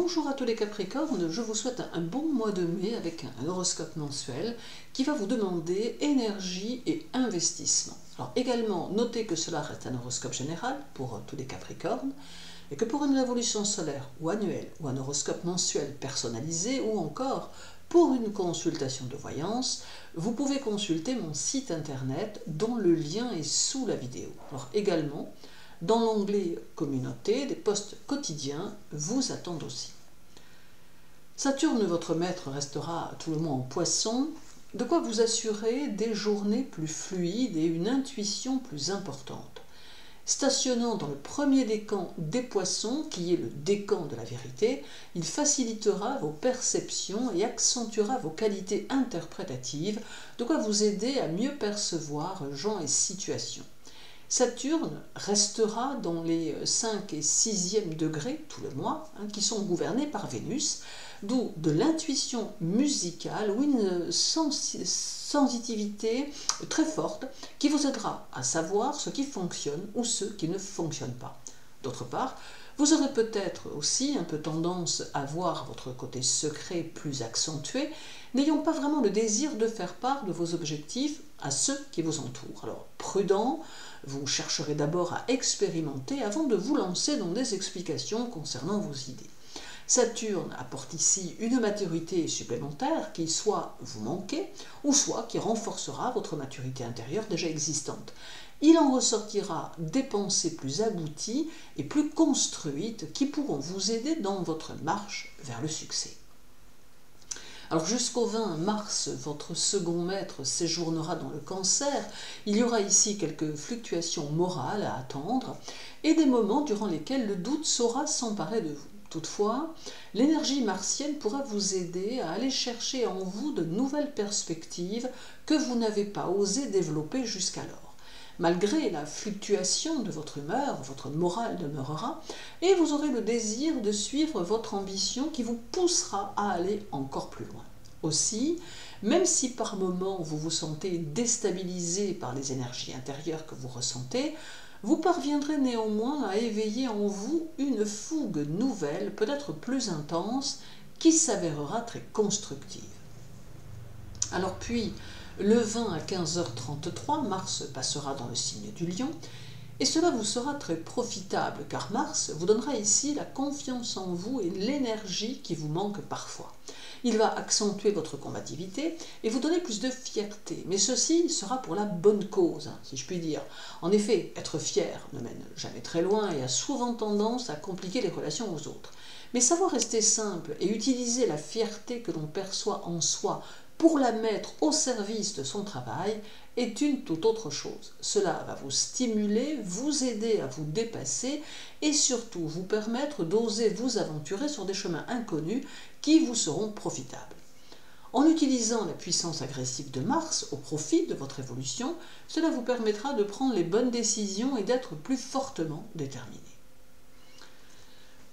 Bonjour à tous les Capricornes, je vous souhaite un bon mois de mai avec un horoscope mensuel qui va vous demander énergie et investissement. Alors également, notez que cela reste un horoscope général pour tous les Capricornes et que pour une révolution solaire ou annuelle ou un horoscope mensuel personnalisé ou encore pour une consultation de voyance, vous pouvez consulter mon site internet dont le lien est sous la vidéo. Alors également, dans l'onglet Communauté, des posts quotidiens vous attendent aussi. Saturne, votre maître, restera tout le mois en Poisson, de quoi vous assurer des journées plus fluides et une intuition plus importante. Stationnant dans le premier décan des Poissons, qui est le décan de la vérité, il facilitera vos perceptions et accentuera vos qualités interprétatives, de quoi vous aider à mieux percevoir gens et situations. Saturne restera dans les 5 et 6e degrés tout le mois, qui sont gouvernés par Vénus, d'où de l'intuition musicale ou une sensitivité très forte qui vous aidera à savoir ce qui fonctionne ou ce qui ne fonctionne pas. D'autre part, vous aurez peut-être aussi un peu tendance à voir votre côté secret plus accentué, n'ayant pas vraiment le désir de faire part de vos objectifs à ceux qui vous entourent. Alors, prudent, vous chercherez d'abord à expérimenter avant de vous lancer dans des explications concernant vos idées. Saturne apporte ici une maturité supplémentaire qui soit vous manquez, ou soit qui renforcera votre maturité intérieure déjà existante. Il en ressortira des pensées plus abouties et plus construites qui pourront vous aider dans votre marche vers le succès. Alors jusqu'au 20 mars, votre second maître séjournera dans le Cancer. Il y aura ici quelques fluctuations morales à attendre et des moments durant lesquels le doute saura s'emparer de vous. Toutefois, l'énergie martienne pourra vous aider à aller chercher en vous de nouvelles perspectives que vous n'avez pas osé développer jusqu'alors. Malgré la fluctuation de votre humeur, votre morale demeurera et vous aurez le désir de suivre votre ambition qui vous poussera à aller encore plus loin. Aussi, même si par moments vous vous sentez déstabilisé par les énergies intérieures que vous ressentez, vous parviendrez néanmoins à éveiller en vous une fougue nouvelle, peut-être plus intense, qui s'avérera très constructive. Alors puis, le 20 à 15h33, Mars passera dans le signe du Lion, et cela vous sera très profitable, car Mars vous donnera ici la confiance en vous et l'énergie qui vous manque parfois. Il va accentuer votre combativité et vous donner plus de fierté, mais ceci sera pour la bonne cause, si je puis dire. En effet, être fier ne mène jamais très loin et a souvent tendance à compliquer les relations aux autres. Mais savoir rester simple et utiliser la fierté que l'on perçoit en soi pour la mettre au service de son travail est une toute autre chose. Cela va vous stimuler, vous aider à vous dépasser et surtout vous permettre d'oser vous aventurer sur des chemins inconnus qui vous seront profitables. En utilisant la puissance agressive de Mars au profit de votre évolution, cela vous permettra de prendre les bonnes décisions et d'être plus fortement déterminé.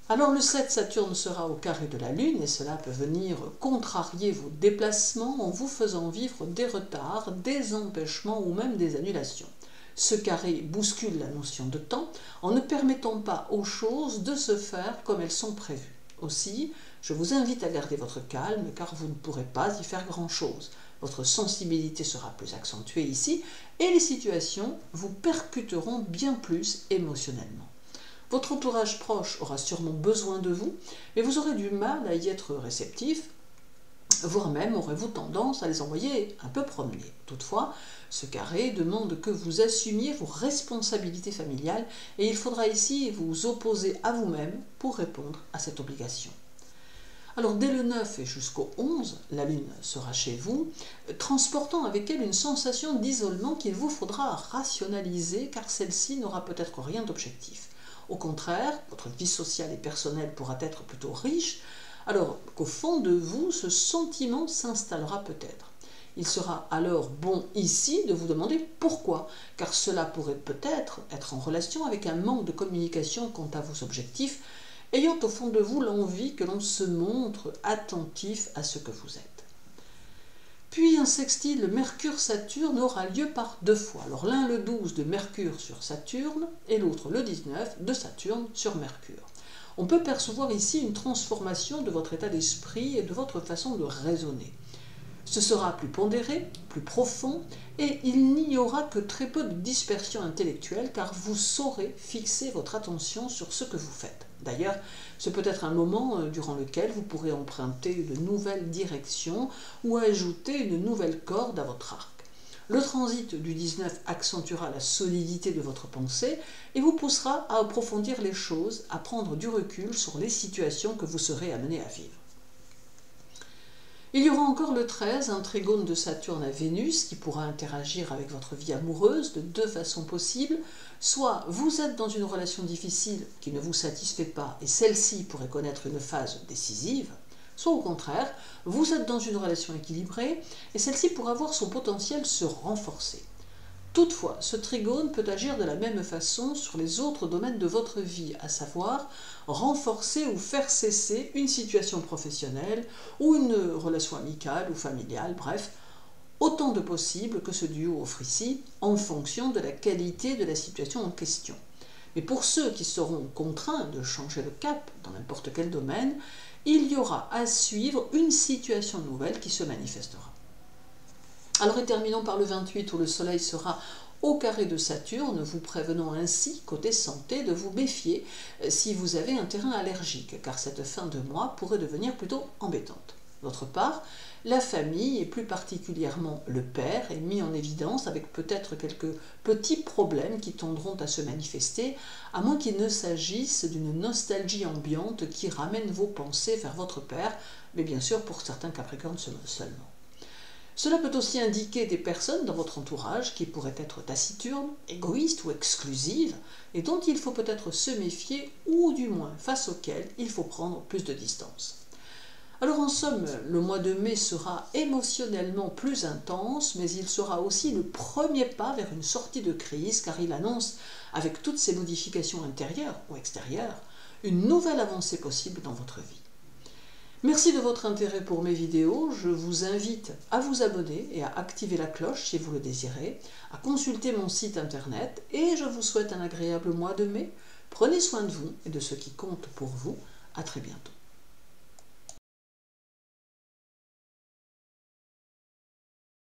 Alors le 7, Saturne sera au carré de la Lune et cela peut venir contrarier vos déplacements en vous faisant vivre des retards, des empêchements ou même des annulations. Ce carré bouscule la notion de temps en ne permettant pas aux choses de se faire comme elles sont prévues. Aussi, je vous invite à garder votre calme car vous ne pourrez pas y faire grand-chose. Votre sensibilité sera plus accentuée ici et les situations vous percuteront bien plus émotionnellement. Votre entourage proche aura sûrement besoin de vous, mais vous aurez du mal à y être réceptif, voire même aurez-vous tendance à les envoyer un peu promener. Toutefois, ce carré demande que vous assumiez vos responsabilités familiales et il faudra ici vous opposer à vous-même pour répondre à cette obligation. Alors dès le 9 et jusqu'au 11, la Lune sera chez vous, transportant avec elle une sensation d'isolement qu'il vous faudra rationaliser car celle-ci n'aura peut-être rien d'objectif. Au contraire, votre vie sociale et personnelle pourra être plutôt riche, alors qu'au fond de vous, ce sentiment s'installera peut-être. Il sera alors bon ici de vous demander pourquoi, car cela pourrait peut-être être en relation avec un manque de communication quant à vos objectifs, ayant au fond de vous l'envie que l'on se montre attentif à ce que vous êtes. Puis un sextile Mercure-Saturne aura lieu par 2 fois. Alors l'un le 12 de Mercure sur Saturne et l'autre le 19 de Saturne sur Mercure. On peut percevoir ici une transformation de votre état d'esprit et de votre façon de raisonner. Ce sera plus pondéré, plus profond, et il n'y aura que très peu de dispersion intellectuelle car vous saurez fixer votre attention sur ce que vous faites. D'ailleurs, ce peut être un moment durant lequel vous pourrez emprunter une nouvelle direction ou ajouter une nouvelle corde à votre arc. Le transit du 19 accentuera la solidité de votre pensée et vous poussera à approfondir les choses, à prendre du recul sur les situations que vous serez amené à vivre. Il y aura encore le 13, un trigone de Saturne à Vénus qui pourra interagir avec votre vie amoureuse de deux façons possibles. Soit vous êtes dans une relation difficile qui ne vous satisfait pas et celle-ci pourrait connaître une phase décisive, soit au contraire, vous êtes dans une relation équilibrée et celle-ci pourra voir son potentiel se renforcer. Toutefois, ce trigone peut agir de la même façon sur les autres domaines de votre vie, à savoir renforcer ou faire cesser une situation professionnelle ou une relation amicale ou familiale, bref, autant de possible que ce duo offre ici, en fonction de la qualité de la situation en question. Mais pour ceux qui seront contraints de changer de cap dans n'importe quel domaine, il y aura à suivre une situation nouvelle qui se manifestera. Alors et terminons par le 28 où le Soleil sera au carré de Saturne, vous prévenant ainsi, côté santé, de vous méfier si vous avez un terrain allergique, car cette fin de mois pourrait devenir plutôt embêtante. D'autre part, la famille, et plus particulièrement le père, est mis en évidence avec peut-être quelques petits problèmes qui tendront à se manifester, à moins qu'il ne s'agisse d'une nostalgie ambiante qui ramène vos pensées vers votre père, mais bien sûr pour certains Capricornes seulement. Cela peut aussi indiquer des personnes dans votre entourage qui pourraient être taciturnes, égoïstes ou exclusives, et dont il faut peut-être se méfier, ou du moins face auxquelles il faut prendre plus de distance. Alors en somme, le mois de mai sera émotionnellement plus intense, mais il sera aussi le premier pas vers une sortie de crise, car il annonce, avec toutes ces modifications intérieures ou extérieures, une nouvelle avancée possible dans votre vie. Merci de votre intérêt pour mes vidéos, je vous invite à vous abonner et à activer la cloche si vous le désirez, à consulter mon site internet et je vous souhaite un agréable mois de mai. Prenez soin de vous et de ce qui compte pour vous. À très bientôt.